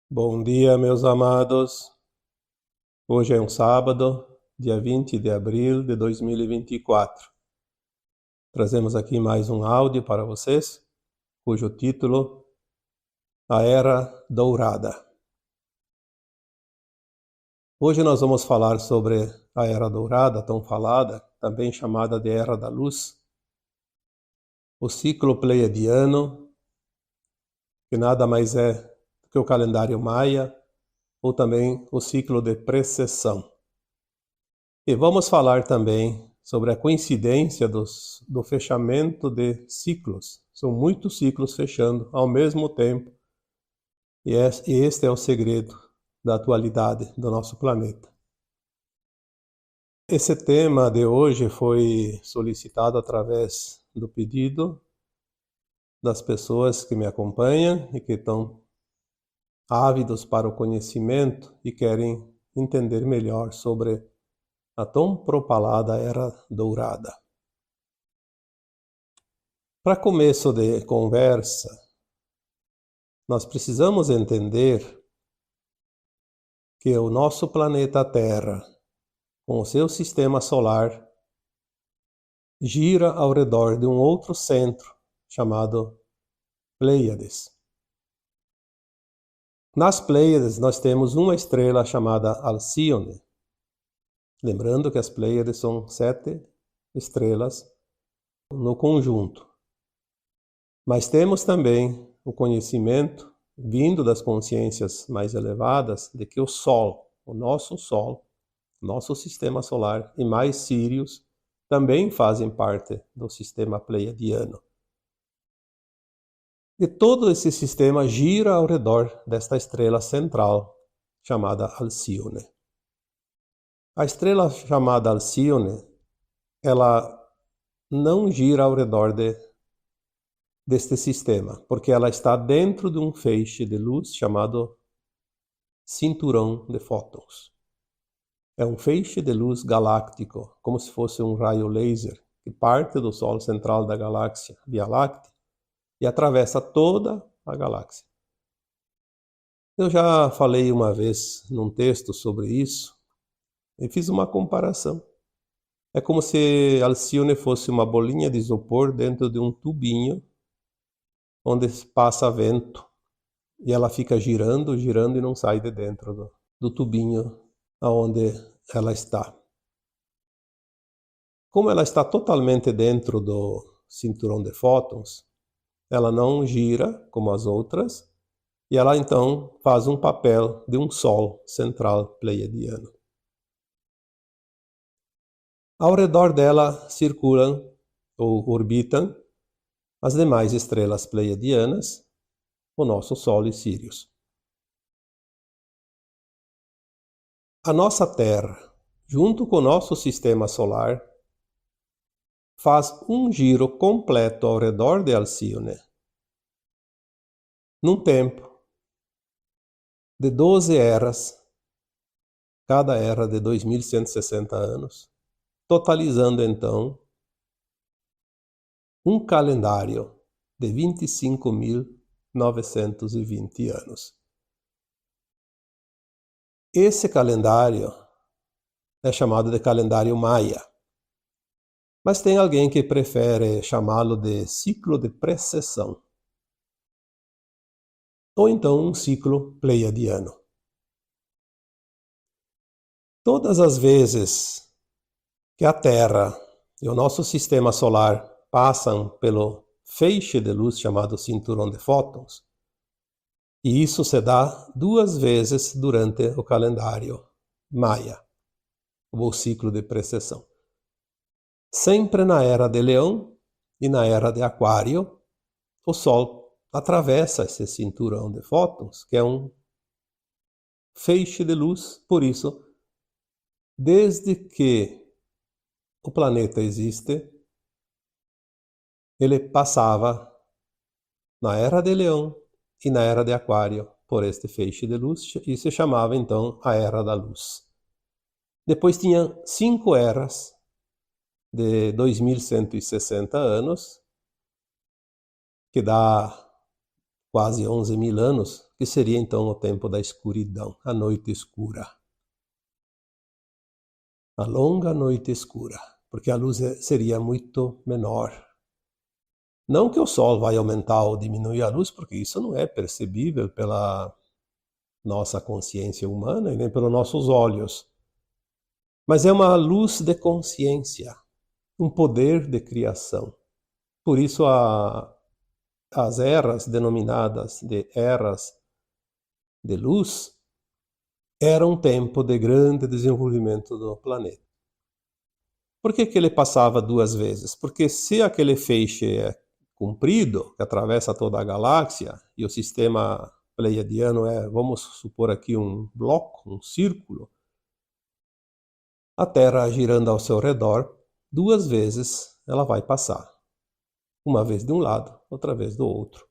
Bom dia, meus amados. Hoje é um sábado, dia 20 de abril de 2024. Trazemos aqui mais um áudio para vocês, cujo título A Era Dourada. Hoje nós vamos falar sobre a Era Dourada, tão falada, também chamada de Era da Luz, o ciclo pleiadiano, que nada mais é do que o calendário maia, ou também o ciclo de precessão. E vamos falar também sobre a coincidência do fechamento de ciclos. São muitos ciclos fechando ao mesmo tempo. E este é o segredo da atualidade do nosso planeta. Esse tema de hoje foi solicitado através do pedido das pessoas que me acompanham e que estão ávidos para o conhecimento e querem entender melhor sobre a tão propalada Era Dourada. Para começo de conversa, nós precisamos entender que o nosso planeta Terra, com o seu sistema solar, gira ao redor de um outro centro chamado Pleiades. Nas Pleiades nós temos uma estrela chamada Alcíone. Lembrando que as Pleiades são 7 estrelas no conjunto. Mas temos também o conhecimento, vindo das consciências mais elevadas, de que o Sol, nosso sistema solar, e mais Sírios, também fazem parte do sistema pleiadiano. E todo esse sistema gira ao redor desta estrela central, chamada Alcíone. A estrela chamada Alcíone, ela não gira ao redor deste sistema, porque ela está dentro de um feixe de luz chamado cinturão de fótons. É um feixe de luz galáctico, como se fosse um raio laser, que parte do Sol central da galáxia Via Láctea e atravessa toda a galáxia. Eu já falei uma vez num texto sobre isso e fiz uma comparação. É como se Alcíone fosse uma bolinha de isopor dentro de um tubinho onde passa vento e ela fica girando e não sai de dentro do tubinho aonde ela está. Como ela está totalmente dentro do cinturão de fótons, ela não gira como as outras e ela então faz um papel de um Sol central pleiadiano. Ao redor dela circulam ou orbitam as demais estrelas pleiadianas, o nosso Sol e Sírios. A nossa Terra, junto com o nosso sistema solar, faz um giro completo ao redor de Alcíone, num tempo de 12 eras, cada era de 2160 anos, totalizando então um calendário de 25.920 anos. Esse calendário é chamado de calendário maia, mas tem alguém que prefere chamá-lo de ciclo de precessão, ou então um ciclo pleiadiano. Todas as vezes que a Terra e o nosso sistema solar passam pelo feixe de luz chamado cinturão de fótons, e isso se dá 2 vezes durante o calendário maia, ou ciclo de precessão. Sempre na era de Leão e na era de Aquário, o Sol atravessa esse cinturão de fótons, que é um feixe de luz. Por isso, desde que o planeta existe, ele passava na era de Leão e na era de Aquário por este feixe de luz, e se chamava então a Era da Luz. Depois tinha 5 eras de 2160 anos, que dá quase 11.000 anos que seria então o tempo da escuridão, a noite escura. A longa noite escura, porque a luz seria muito menor. Não que o Sol vai aumentar ou diminuir a luz, porque isso não é percebível pela nossa consciência humana e nem pelos nossos olhos. Mas é uma luz de consciência, um poder de criação. Por isso as eras denominadas de eras de luz eram um tempo de grande desenvolvimento do planeta. Por que ele passava duas vezes? Porque se aquele feixe é comprido, que atravessa toda a galáxia, e o sistema pleiadiano é, vamos supor aqui, um bloco, um círculo, a Terra girando ao seu redor, duas vezes ela vai passar. Uma vez de um lado, outra vez do outro.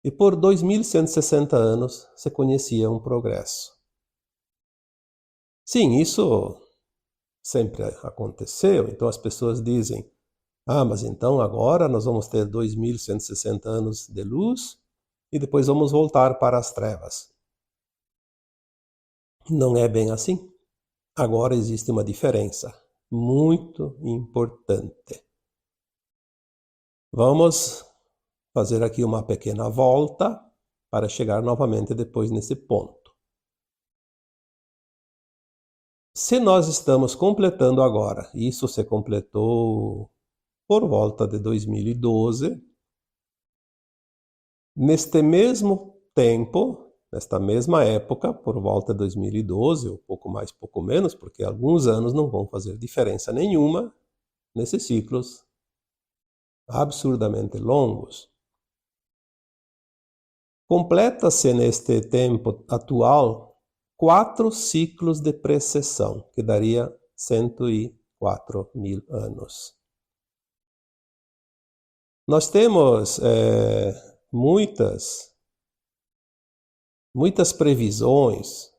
E por 2160 anos se conhecia um progresso. Sim, isso sempre aconteceu, então as pessoas dizem, mas então agora nós vamos ter 2160 anos de luz e depois vamos voltar para as trevas. Não é bem assim. Agora existe uma diferença muito importante. Vamos fazer aqui uma pequena volta para chegar novamente depois nesse ponto. Se nós estamos completando agora, isso se completou por volta de 2012, neste mesmo tempo, nesta mesma época, por volta de 2012, ou pouco mais, pouco menos, porque alguns anos não vão fazer diferença nenhuma nesses ciclos absurdamente longos. Completa-se neste tempo atual 4 ciclos de precessão, que daria 104.000 anos. Nós temos muitas previsões,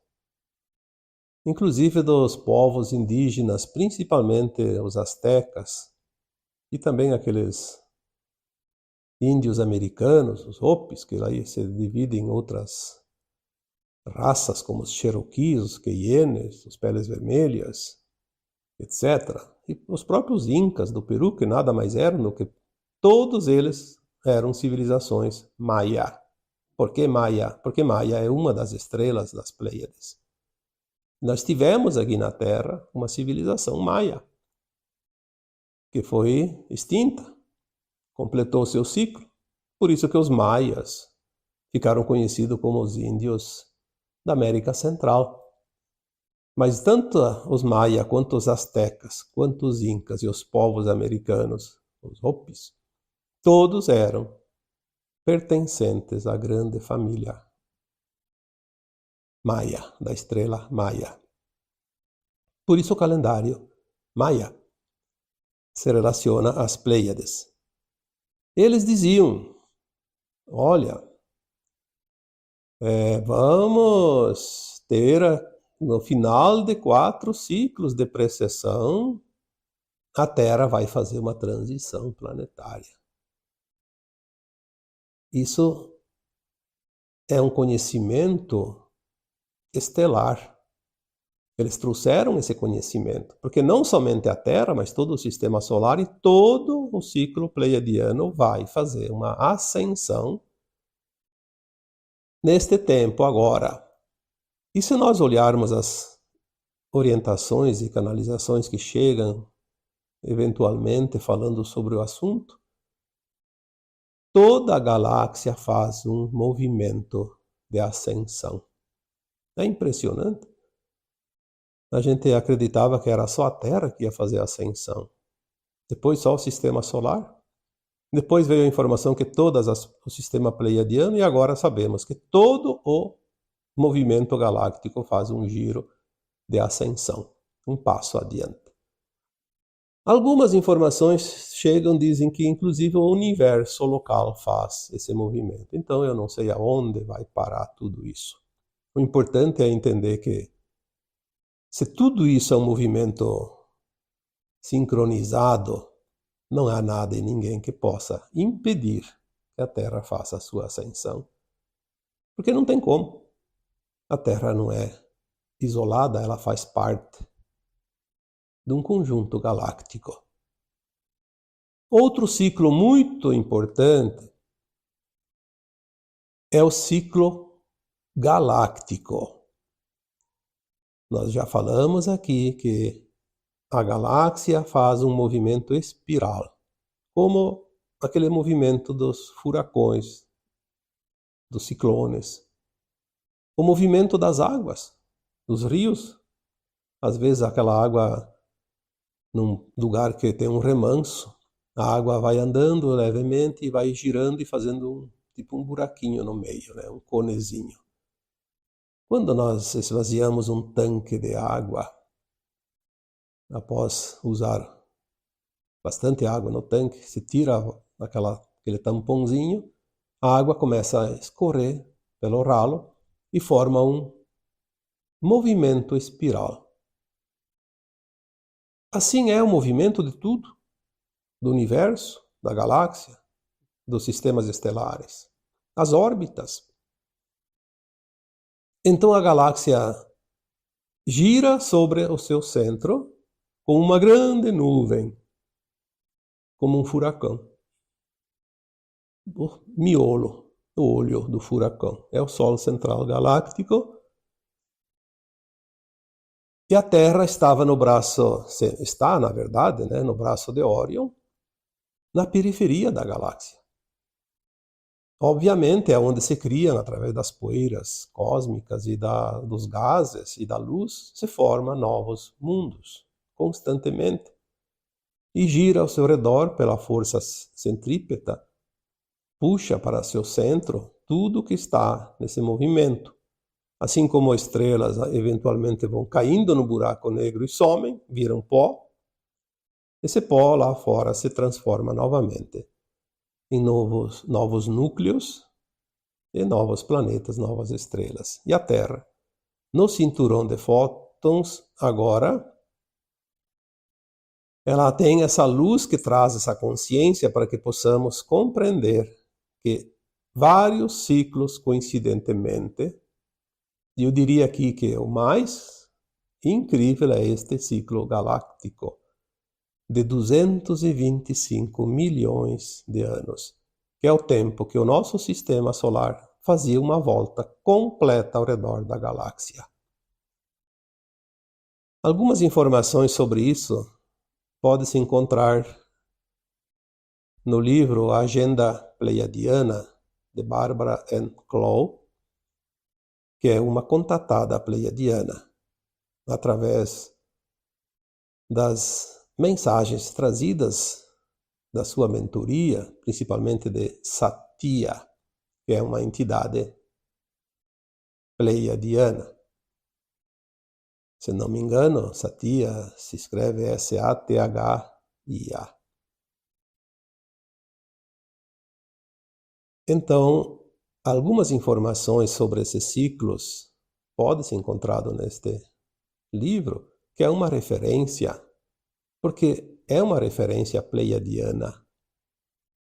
inclusive dos povos indígenas, principalmente os astecas, e também aqueles índios americanos, os Hopis, que aí se dividem em outras raças, como os Cherokees, os Queienes, os Peles Vermelhas, etc. E os próprios Incas do Peru, que nada mais eram do que todos eles eram civilizações maia. Por que maia? Porque maia é uma das estrelas das Pleiades. Nós tivemos aqui na Terra uma civilização maia, que foi extinta, completou seu ciclo. Por isso que os maias ficaram conhecidos como os índios da América Central. Mas tanto os maia, quanto os astecas, quanto os incas e os povos americanos, os Hopis, todos eram pertencentes à grande família maia, da estrela maia. Por isso o calendário maia se relaciona às Pleiades. Eles diziam, olha, vamos ter no final de 4 ciclos de precessão, a Terra vai fazer uma transição planetária. Isso é um conhecimento estelar. Eles trouxeram esse conhecimento, porque não somente a Terra, mas todo o sistema solar e todo o ciclo pleiadiano vai fazer uma ascensão neste tempo agora. E se nós olharmos as orientações e canalizações que chegam eventualmente falando sobre o assunto, toda a galáxia faz um movimento de ascensão. É impressionante. A gente acreditava que era só a Terra que ia fazer a ascensão. Depois só o sistema solar. Depois veio a informação que o sistema pleiadiano, e agora sabemos que todo o movimento galáctico faz um giro de ascensão, um passo adiante. Algumas informações chegam, dizem que inclusive o universo local faz esse movimento. Então eu não sei aonde vai parar tudo isso. O importante é entender que se tudo isso é um movimento sincronizado, não há nada e ninguém que possa impedir que a Terra faça a sua ascensão. Porque não tem como. A Terra não é isolada, ela faz parte de um conjunto galáctico. Outro ciclo muito importante é o ciclo galáctico. Nós já falamos aqui que a galáxia faz um movimento espiral, como aquele movimento dos furacões, dos ciclones, o movimento das águas, dos rios. Às vezes aquela água, num lugar que tem um remanso, a água vai andando levemente e vai girando e fazendo tipo um buraquinho no meio, né? Um conezinho. Quando nós esvaziamos um tanque de água, após usar bastante água no tanque, se tira aquele tampãozinho, a água começa a escorrer pelo ralo e forma um movimento espiral. Assim é o movimento de tudo, do universo, da galáxia, dos sistemas estelares, as órbitas. Então a galáxia gira sobre o seu centro com uma grande nuvem, como um furacão. O miolo, o olho do furacão, é o Sol central galáctico. E a Terra estava no braço, está na verdade, né, no braço de Órion, na periferia da galáxia. Obviamente é onde se criam, através das poeiras cósmicas e dos gases e da luz, se formam novos mundos, constantemente. E gira ao seu redor pela força centrípeta, puxa para seu centro tudo que está nesse movimento. Assim como estrelas eventualmente vão caindo no buraco negro e somem, viram pó, esse pó lá fora se transforma novamente em novos núcleos e novos planetas, novas estrelas. E a Terra, no cinturão de fótons, agora, ela tem essa luz que traz essa consciência para que possamos compreender que vários ciclos, coincidentemente, e eu diria aqui que o mais incrível é este ciclo galáctico de 225 milhões de anos, que é o tempo que o nosso sistema solar fazia uma volta completa ao redor da galáxia. Algumas informações sobre isso pode-se encontrar no livro A Agenda Pleiadiana, de Barbara Ann Clough, que é uma contatada pleiadiana, através das mensagens trazidas da sua mentoria, principalmente de Satya, que é uma entidade pleiadiana. Se não me engano, Satya se escreve Sathia. Então, algumas informações sobre esses ciclos podem ser encontradas neste livro, que é uma referência, porque é uma referência pleiadiana.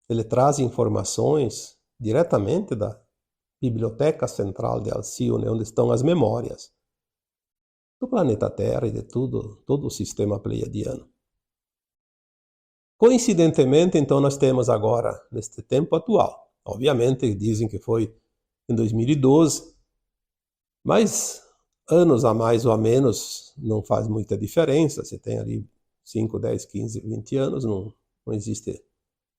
Ele traz informações diretamente da Biblioteca Central de Alcione, onde estão as memórias do planeta Terra e de todo o sistema pleiadiano. Coincidentemente, então, nós temos agora, neste tempo atual, obviamente dizem que foi em 2012, mas anos a mais ou a menos não faz muita diferença. Você tem ali 5, 10, 15, 20 anos, não existe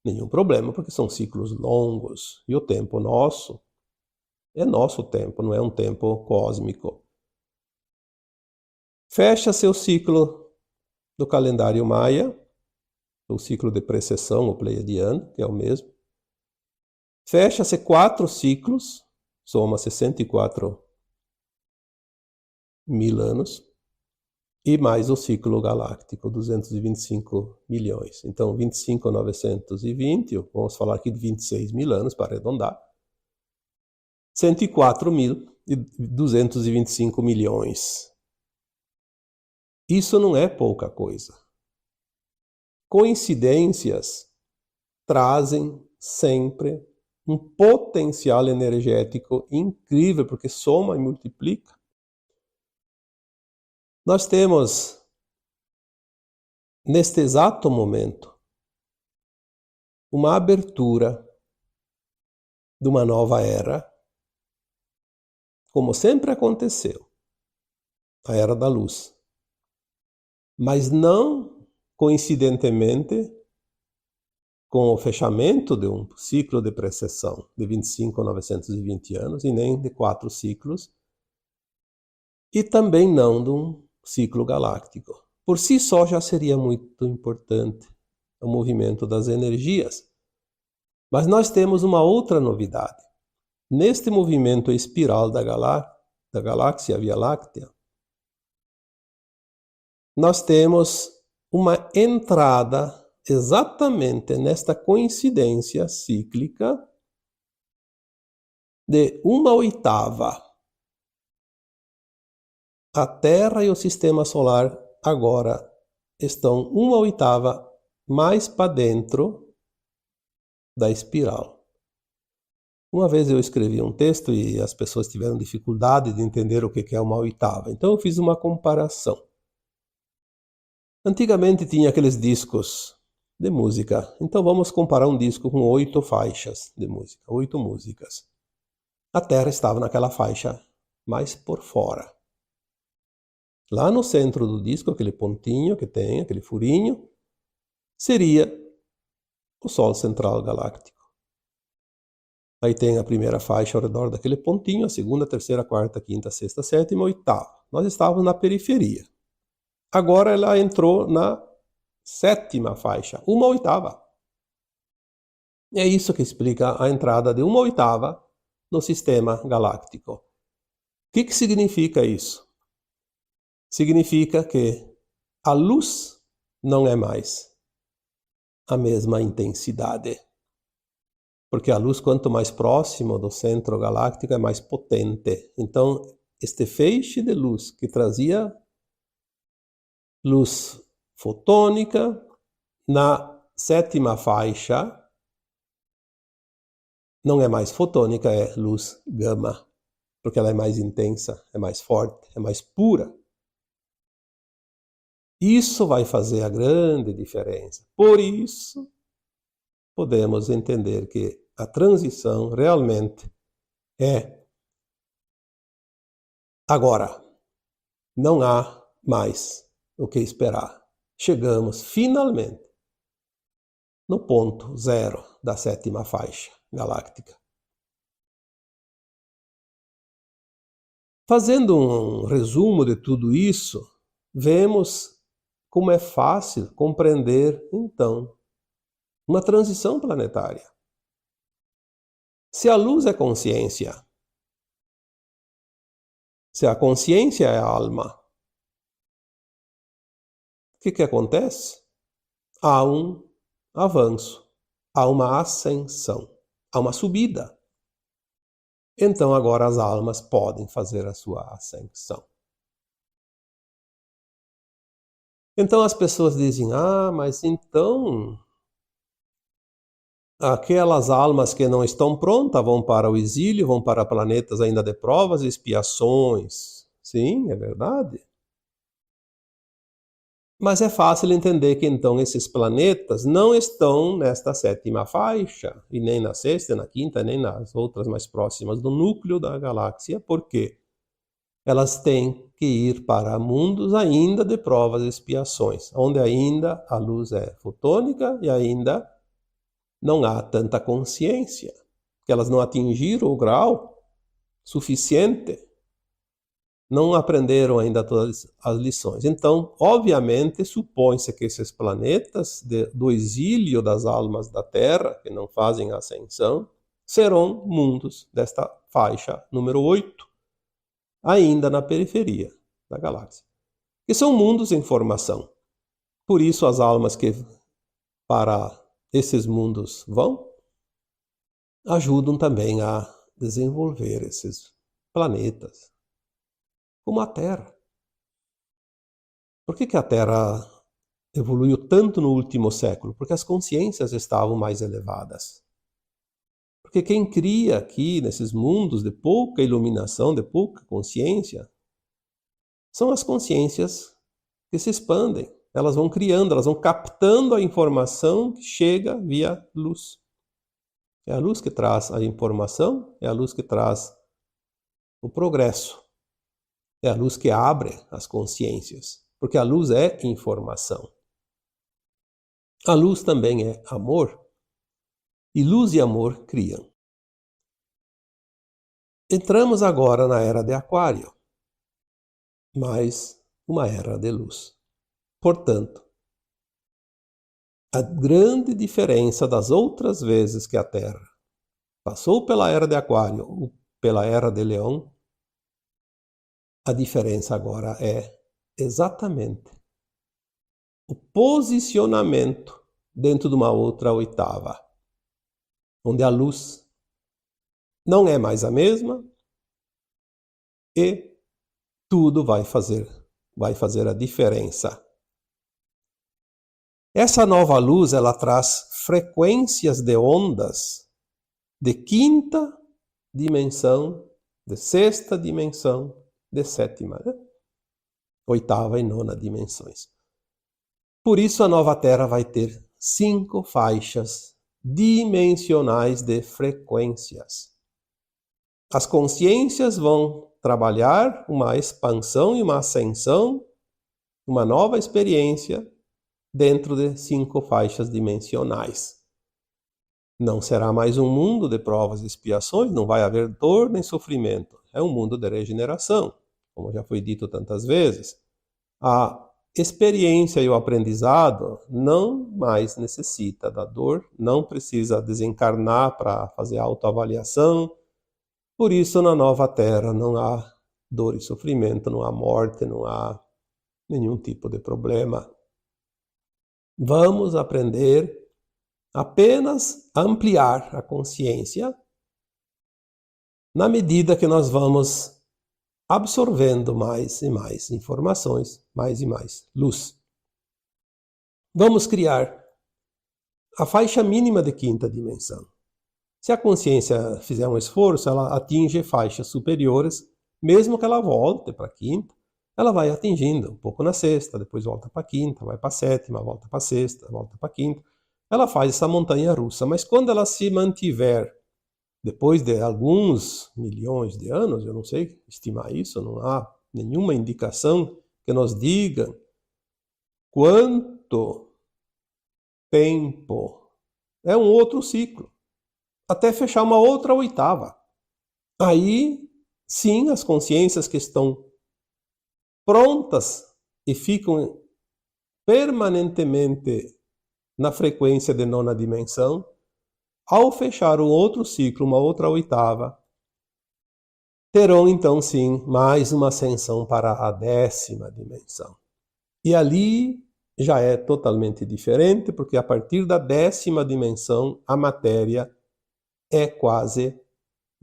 nenhum problema, porque são ciclos longos, e o tempo nosso é nosso tempo, não é um tempo cósmico. Fecha-se o ciclo do calendário maia, o ciclo de precessão, o pleiadiano, que é o mesmo. Fecha-se 4 ciclos, soma 64 mil anos, e mais o ciclo galáctico, 225 milhões. Então, 25.920, vamos falar aqui de 26 mil anos, para arredondar, 104.225 milhões. Isso não é pouca coisa. Coincidências trazem sempre um potencial energético incrível, porque soma e multiplica. Nós temos, neste exato momento, uma abertura de uma nova era, como sempre aconteceu, a Era da Luz. Mas não coincidentemente com o fechamento de um ciclo de precessão de 25 a 920 anos, e nem de 4 ciclos, e também não de um ciclo galáctico. Por si só já seria muito importante o movimento das energias. Mas nós temos uma outra novidade. Neste movimento espiral da galáxia Via Láctea, nós temos uma entrada exatamente nesta coincidência cíclica de 1/8. A Terra e o Sistema Solar agora estão 1/8 mais para dentro da espiral. Uma vez eu escrevi um texto e as pessoas tiveram dificuldade de entender o que é 1/8. Então eu fiz uma comparação. Antigamente tinha aqueles discos de música. Então vamos comparar um disco com 8 faixas de música, 8 músicas. A Terra estava naquela faixa mais por fora. Lá no centro do disco, aquele pontinho que tem, aquele furinho, seria o Sol central galáctico. Aí tem a primeira faixa ao redor daquele pontinho, a segunda, terceira, quarta, quinta, sexta, sétima, oitava. Nós estávamos na periferia. Agora ela entrou na 7ª faixa, 1/8. É isso que explica a entrada de 1/8 no sistema galáctico. O que significa isso? Significa que a luz não é mais a mesma intensidade. Porque a luz, quanto mais próximo do centro galáctico, é mais potente. Então, este feixe de luz que trazia luz fotônica, na 7ª faixa, não é mais fotônica, é luz gama. Porque ela é mais intensa, é mais forte, é mais pura. Isso vai fazer a grande diferença. Por isso, podemos entender que a transição realmente é agora. Não há mais o que esperar. Chegamos finalmente no ponto zero da 7ª faixa galáctica. Fazendo um resumo de tudo isso, vemos como é fácil compreender, então, uma transição planetária. Se a luz é consciência, se a consciência é a alma, o que acontece? Há um avanço, há uma ascensão, há uma subida. Então agora as almas podem fazer a sua ascensão. Então as pessoas dizem, mas então aquelas almas que não estão prontas vão para o exílio, vão para planetas ainda de provas e expiações. Sim, é verdade. Mas é fácil entender que então esses planetas não estão nesta 7ª faixa, e nem na 6ª, na 5ª, nem nas outras mais próximas do núcleo da galáxia, porque elas têm que ir para mundos ainda de provas e expiações, onde ainda a luz é fotônica e ainda não há tanta consciência, que elas não atingiram o grau suficiente, não aprenderam ainda todas as lições. Então, obviamente, supõe-se que esses planetas do exílio das almas da Terra, que não fazem a ascensão, serão mundos desta faixa número 8, ainda na periferia da galáxia. Que são mundos em formação. Por isso, as almas que para esses mundos vão, ajudam também a desenvolver esses planetas, como a Terra. Por que a Terra evoluiu tanto no último século? Porque as consciências estavam mais elevadas. Por Porque quem cria aqui, nesses mundos de pouca iluminação, de pouca consciência, são as consciências que se expandem. Elas vão criando, elas vão captando a informação que chega via luz. É a luz que traz a informação, é a luz que traz o progresso. É a luz que abre as consciências, porque a luz é informação. A luz também é amor, e luz e amor criam. Entramos agora na era de Aquário, mais uma era de luz. Portanto, a grande diferença das outras vezes que a Terra passou pela era de Aquário ou pela era de Leão, a diferença agora é exatamente o posicionamento dentro de uma outra oitava, onde a luz não é mais a mesma e tudo vai fazer a diferença. Essa nova luz, ela traz frequências de ondas de quinta dimensão, de sexta dimensão, de sétima, oitava e nona dimensões. Por isso a nova Terra vai ter 5 faixas dimensionais de frequências. As consciências vão trabalhar uma expansão e uma ascensão, uma nova experiência dentro de 5 faixas dimensionais. Não será mais um mundo de provas e expiações, não vai haver dor nem sofrimento. É um mundo de regeneração, como já foi dito tantas vezes. A experiência e o aprendizado não mais necessita da dor, não precisa desencarnar para fazer autoavaliação. Por isso, na nova Terra não há dor e sofrimento, não há morte, não há nenhum tipo de problema. Vamos aprender apenas a ampliar a consciência na medida que nós vamos absorvendo mais e mais informações, mais e mais luz. Vamos criar a faixa mínima de quinta dimensão. Se a consciência fizer um esforço, ela atinge faixas superiores, mesmo que ela volte para a quinta, ela vai atingindo um pouco na sexta, depois volta para a quinta, vai para a sétima, volta para a sexta, volta para a quinta. Ela faz essa montanha russa, mas quando ela se mantiver, depois de alguns milhões de anos, eu não sei estimar isso, não há nenhuma indicação que nos diga quanto tempo. É um outro ciclo, até fechar uma outra oitava. Aí, sim, as consciências que estão prontas e ficam permanentemente na frequência de nona dimensão, ao fechar um outro ciclo, uma outra oitava, terão então sim mais uma ascensão para a 10ª dimensão. E ali já é totalmente diferente, porque a partir da 10ª dimensão a matéria é quase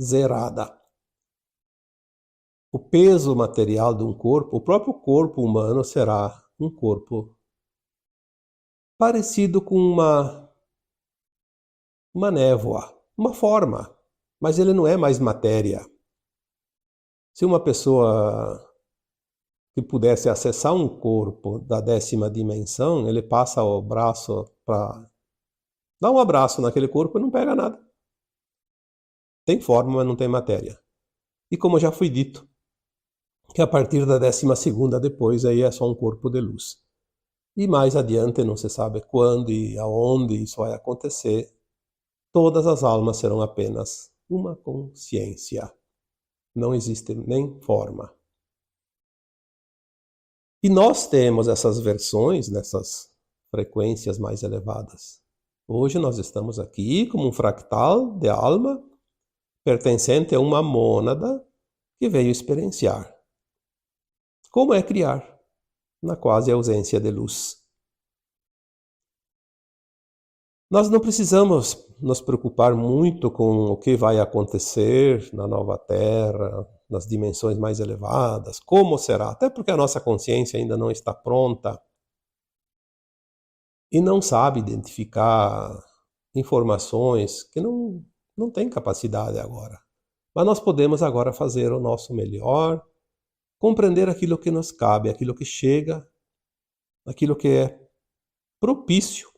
zerada. O peso material de um corpo, o próprio corpo humano será um corpo parecido com uma névoa, uma forma, mas ele não é mais matéria. Se uma pessoa que pudesse acessar um corpo da 10ª dimensão, ele passa o braço para dar um abraço naquele corpo e não pega nada. Tem forma, mas não tem matéria. E como já foi dito, que a partir da 12ª depois aí é só um corpo de luz. E mais adiante, não se sabe quando e aonde isso vai acontecer, todas as almas serão apenas uma consciência. Não existe nem forma. E nós temos essas versões nessas frequências mais elevadas. Hoje nós estamos aqui como um fractal de alma pertencente a uma mônada que veio experienciar. Como é criar na quase ausência de luz? Nós não precisamos nos preocupar muito com o que vai acontecer na nova Terra, nas dimensões mais elevadas, como será, até porque a nossa consciência ainda não está pronta e não sabe identificar informações que não não tem capacidade agora. Mas nós podemos agora fazer o nosso melhor, compreender aquilo que nos cabe, aquilo que chega, aquilo que é propício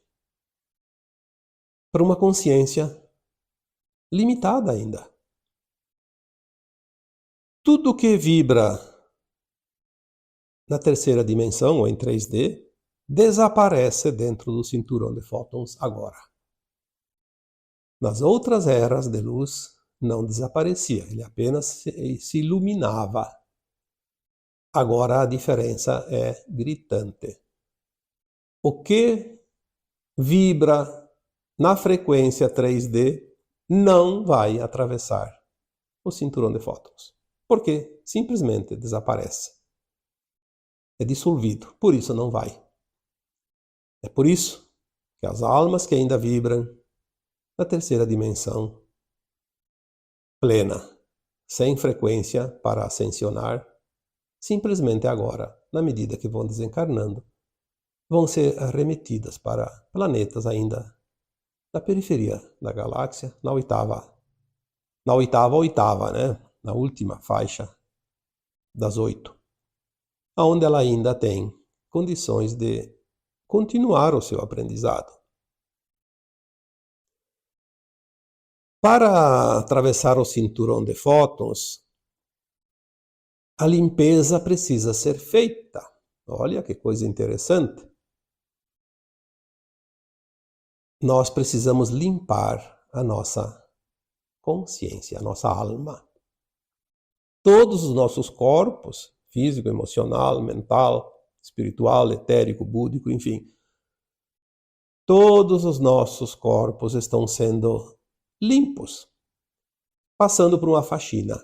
para uma consciência limitada ainda. Tudo que vibra na terceira dimensão, ou em 3D, desaparece dentro do cinturão de fótons agora. Nas outras eras de luz, não desaparecia, ele apenas se iluminava. Agora a diferença é gritante. O que vibra na frequência 3D não vai atravessar o cinturão de fótons, porque simplesmente desaparece. É dissolvido, por isso não vai. É por isso que as almas que ainda vibram na terceira dimensão plena, sem frequência para ascensionar, simplesmente agora, na medida que vão desencarnando, vão ser remetidas para planetas ainda da periferia da galáxia, na oitava, né? Na última faixa das 8, onde ela ainda tem condições de continuar o seu aprendizado. Para atravessar o cinturão de fótons, a limpeza precisa ser feita. Olha que coisa interessante. Nós precisamos limpar a nossa consciência, a nossa alma. Todos os nossos corpos, físico, emocional, mental, espiritual, etérico, búdico, enfim, todos os nossos corpos estão sendo limpos, passando por uma faxina.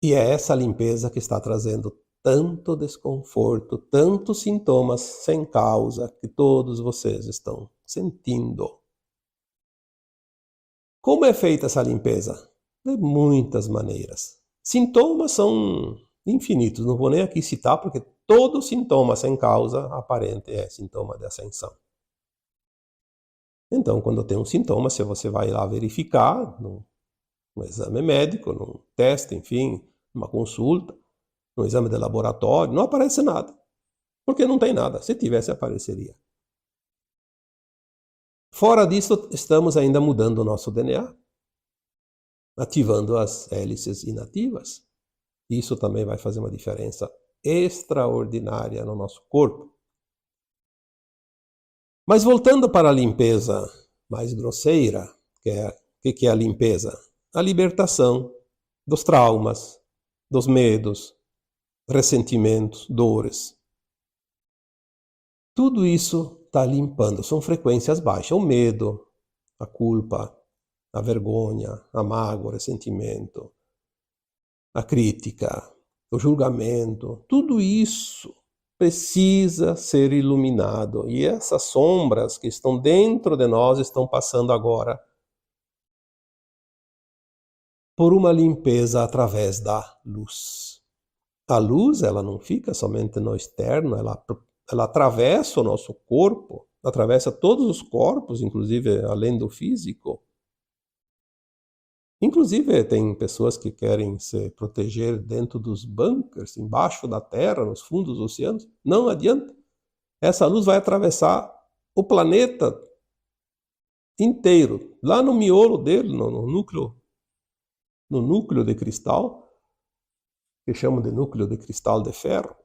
E é essa limpeza que está trazendo tanto desconforto, tantos sintomas sem causa que todos vocês estão sentindo. Como é feita essa limpeza? De muitas maneiras. Sintomas são infinitos, não vou nem aqui citar, porque todo sintoma sem causa aparente é sintoma de ascensão. Então, quando tem um sintoma, se você vai lá verificar, num exame médico, num teste, enfim, numa consulta, num exame de laboratório, não aparece nada. Porque não tem nada. Se tivesse, apareceria. Fora disso, estamos ainda mudando o nosso DNA, ativando as hélices inativas. Isso também vai fazer uma diferença extraordinária no nosso corpo. Mas voltando para a limpeza mais grosseira, que é a limpeza? A libertação dos traumas, dos medos, ressentimentos, dores. Tudo isso está limpando, são frequências baixas. O medo, a culpa, a vergonha, a mágoa, o ressentimento, a crítica, o julgamento, tudo isso precisa ser iluminado. E essas sombras que estão dentro de nós estão passando agora por uma limpeza através da luz. A luz, ela não fica somente no externo, ela atravessa o nosso corpo, atravessa todos os corpos, inclusive além do físico. Inclusive, tem pessoas que querem se proteger dentro dos bunkers, embaixo da terra, nos fundos dos oceanos. Não adianta. Essa luz vai atravessar o planeta inteiro, lá no miolo dele, no núcleo de cristal, que chamam de núcleo de cristal de ferro.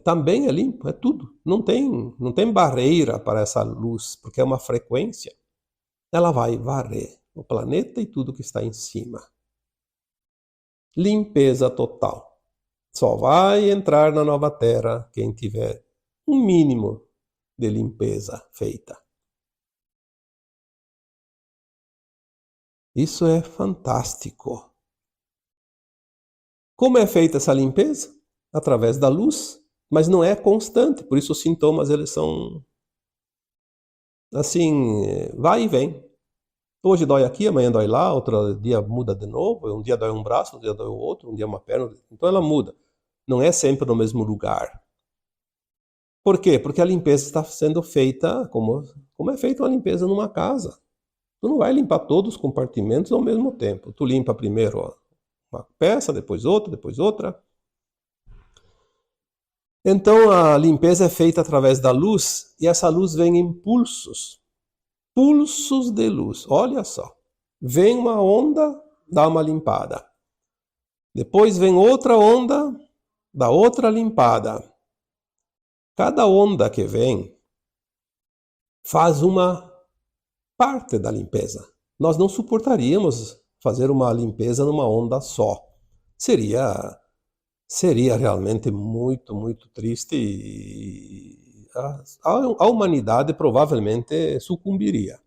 Também é limpo, é tudo. Não tem barreira para essa luz, porque é uma frequência. Ela vai varrer o planeta e tudo que está em cima. Limpeza total. Só vai entrar na nova terra quem tiver um mínimo de limpeza feita. Isso é fantástico. Como é feita essa limpeza? Através da luz, mas não é constante, por isso os sintomas eles são assim, vai e vem. Hoje dói aqui, amanhã dói lá, outro dia muda de novo, um dia dói um braço, um dia dói o outro, um dia uma perna, então ela muda. Não é sempre no mesmo lugar. Por quê? Porque a limpeza está sendo feita como é feita uma limpeza numa casa. Tu não vai limpar todos os compartimentos ao mesmo tempo. Tu limpa primeiro uma peça, depois outra, depois outra. Então a limpeza é feita através da luz e essa luz vem em pulsos. Pulsos de luz. Olha só. Vem uma onda, dá uma limpada. Depois vem outra onda, dá outra limpada. Cada onda que vem faz uma parte da limpeza. Nós não suportaríamos fazer uma limpeza numa onda só. Seria realmente muito, muito triste e a humanidade provavelmente sucumbiria.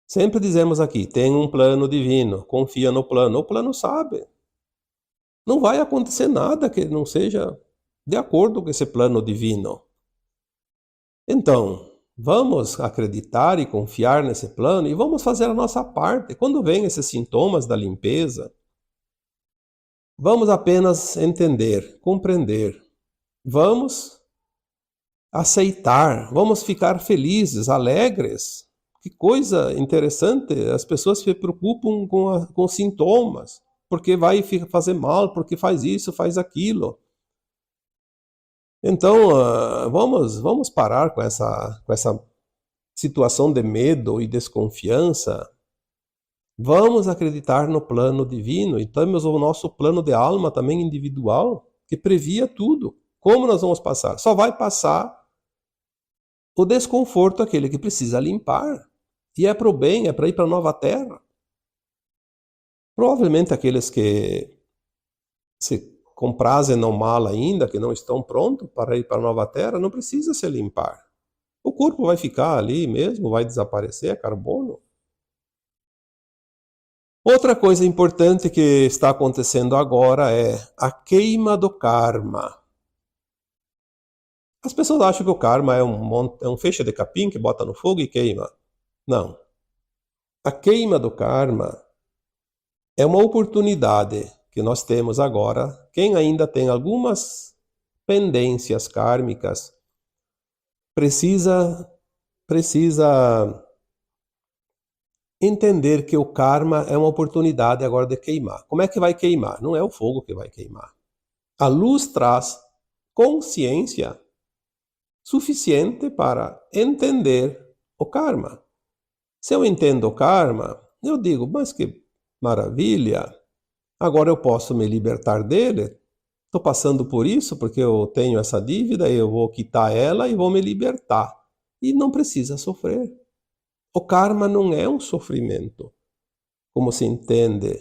Sempre dizemos aqui, tem um plano divino, confia no plano. O plano sabe. Não vai acontecer nada que não seja de acordo com esse plano divino. Então, vamos acreditar e confiar nesse plano e vamos fazer a nossa parte. Quando vem esses sintomas da limpeza, vamos apenas entender, compreender. Vamos aceitar, vamos ficar felizes, alegres. Que coisa interessante, as pessoas se preocupam com sintomas, porque vai fazer mal, porque faz isso, faz aquilo. Então, vamos parar com essa situação de medo e desconfiança. Vamos acreditar no plano divino e temos o nosso plano de alma também individual, que previa tudo. Como nós vamos passar? Só vai passar o desconforto aquele que precisa limpar. E é para o bem, é para ir para a nova terra. Provavelmente aqueles que se comprazem no mal ainda, que não estão prontos para ir para a nova terra, não precisa se limpar. O corpo vai ficar ali mesmo, vai desaparecer, é carbono. Outra coisa importante que está acontecendo agora é a queima do karma. As pessoas acham que o karma é um feixe de capim que bota no fogo e queima. Não. A queima do karma é uma oportunidade que nós temos agora. Quem ainda tem algumas pendências kármicas precisa entender que o karma é uma oportunidade agora de queimar. Como é que vai queimar? Não é o fogo que vai queimar. A luz traz consciência suficiente para entender o karma. Se eu entendo o karma, eu digo, mas que maravilha, agora eu posso me libertar dele. Estou passando por isso porque eu tenho essa dívida, eu vou quitar ela e vou me libertar. E não precisa sofrer. O karma não é um sofrimento, como se entende,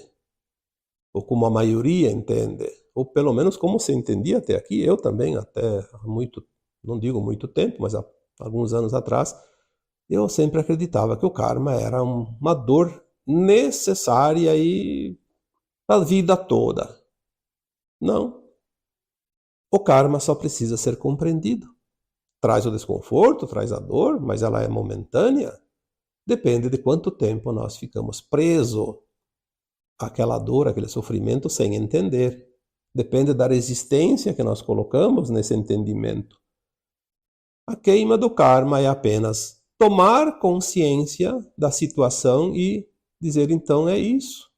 ou como a maioria entende, ou pelo menos como se entendia até aqui. Eu também, até há muito, não digo muito tempo, mas há alguns anos atrás, eu sempre acreditava que o karma era uma dor necessária e a vida toda. Não. O karma só precisa ser compreendido. Traz o desconforto, traz a dor, mas ela é momentânea. Depende de quanto tempo nós ficamos presos àquela dor, àquele sofrimento sem entender. Depende da resistência que nós colocamos nesse entendimento. A queima do karma é apenas tomar consciência da situação e dizer, então é isso.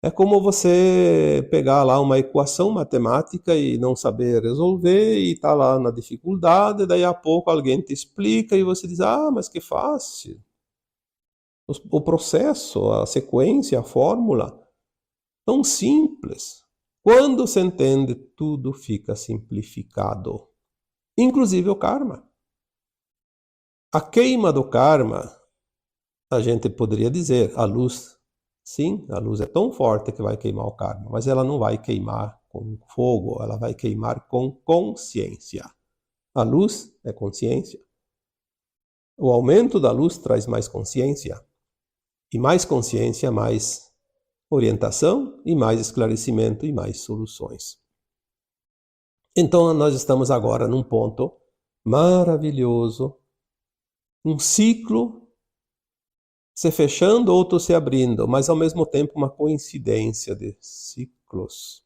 É como você pegar lá uma equação matemática e não saber resolver e tá lá na dificuldade, daí a pouco alguém te explica e você diz, ah, mas que fácil. O processo, a sequência, a fórmula, tão simples. Quando se entende, tudo fica simplificado. Inclusive o karma. A queima do karma, a gente poderia dizer, a luz. Sim, a luz é tão forte que vai queimar o karma, mas ela não vai queimar com fogo, ela vai queimar com consciência. A luz é consciência. O aumento da luz traz mais consciência. E mais consciência, mais orientação e mais esclarecimento e mais soluções. Então nós estamos agora num ponto maravilhoso, um ciclo se fechando, outro se abrindo, mas ao mesmo tempo uma coincidência de ciclos.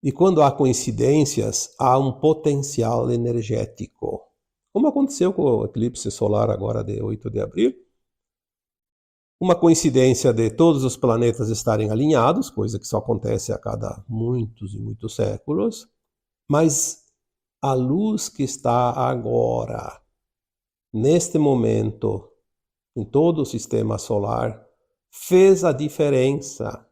E quando há coincidências, há um potencial energético. Como aconteceu com o eclipse solar agora de 8 de abril. Uma coincidência de todos os planetas estarem alinhados, coisa que só acontece a cada muitos e muitos séculos, mas a luz que está agora, neste momento, em todo o sistema solar, fez a diferença.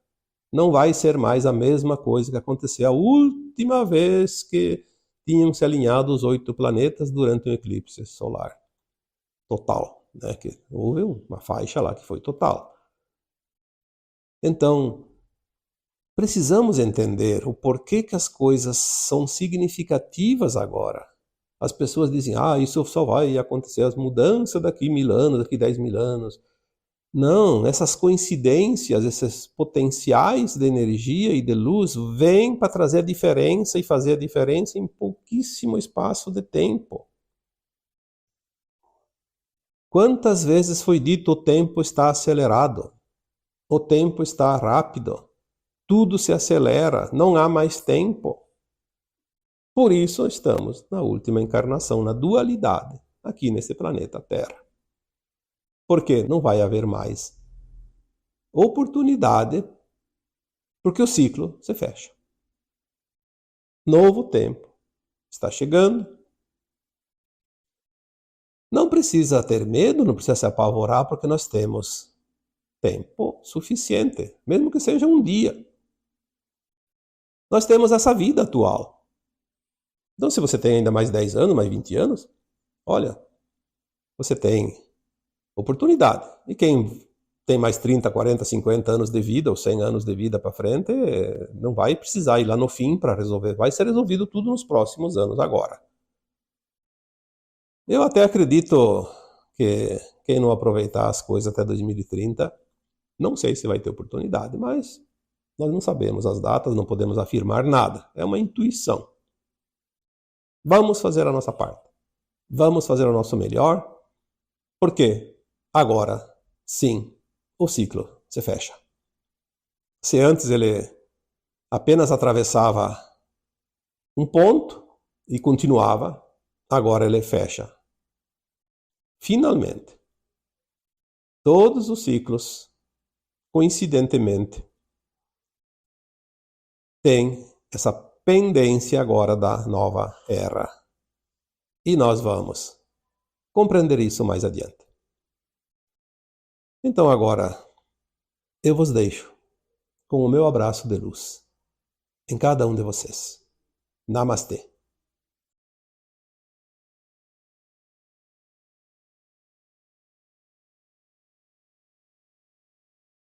Não vai ser mais a mesma coisa que aconteceu a última vez que tinham se alinhado os 8 planetas durante um eclipse solar total, né? Que houve uma faixa lá que foi total. Então, precisamos entender o porquê que as coisas são significativas agora. As pessoas dizem, isso só vai acontecer, as mudanças daqui 1000 anos, daqui 10.000 anos. Não, essas coincidências, esses potenciais de energia e de luz vêm para trazer a diferença e fazer a diferença em pouquíssimo espaço de tempo. Quantas vezes foi dito o tempo está acelerado, o tempo está rápido, tudo se acelera, não há mais tempo. Por isso estamos na última encarnação, na dualidade, aqui nesse planeta Terra. Porque não vai haver mais oportunidade, porque o ciclo se fecha. Novo tempo está chegando. Não precisa ter medo, não precisa se apavorar, porque nós temos tempo suficiente, mesmo que seja um dia. Nós temos essa vida atual. Então, se você tem ainda mais 10 anos, mais 20 anos, olha, você tem oportunidade. E quem tem mais 30, 40, 50 anos de vida, ou 100 anos de vida para frente, não vai precisar ir lá no fim para resolver. Vai ser resolvido tudo nos próximos anos agora. Eu até acredito que quem não aproveitar as coisas até 2030, não sei se vai ter oportunidade, mas nós não sabemos as datas, não podemos afirmar nada. É uma intuição. Vamos fazer a nossa parte. Vamos fazer o nosso melhor. Por quê? Agora, sim, o ciclo se fecha. Se antes ele apenas atravessava um ponto e continuava, agora ele fecha. Finalmente, todos os ciclos, coincidentemente, têm essa pendência agora da nova era. E nós vamos compreender isso mais adiante. Então agora, eu vos deixo com o meu abraço de luz em cada um de vocês. Namastê.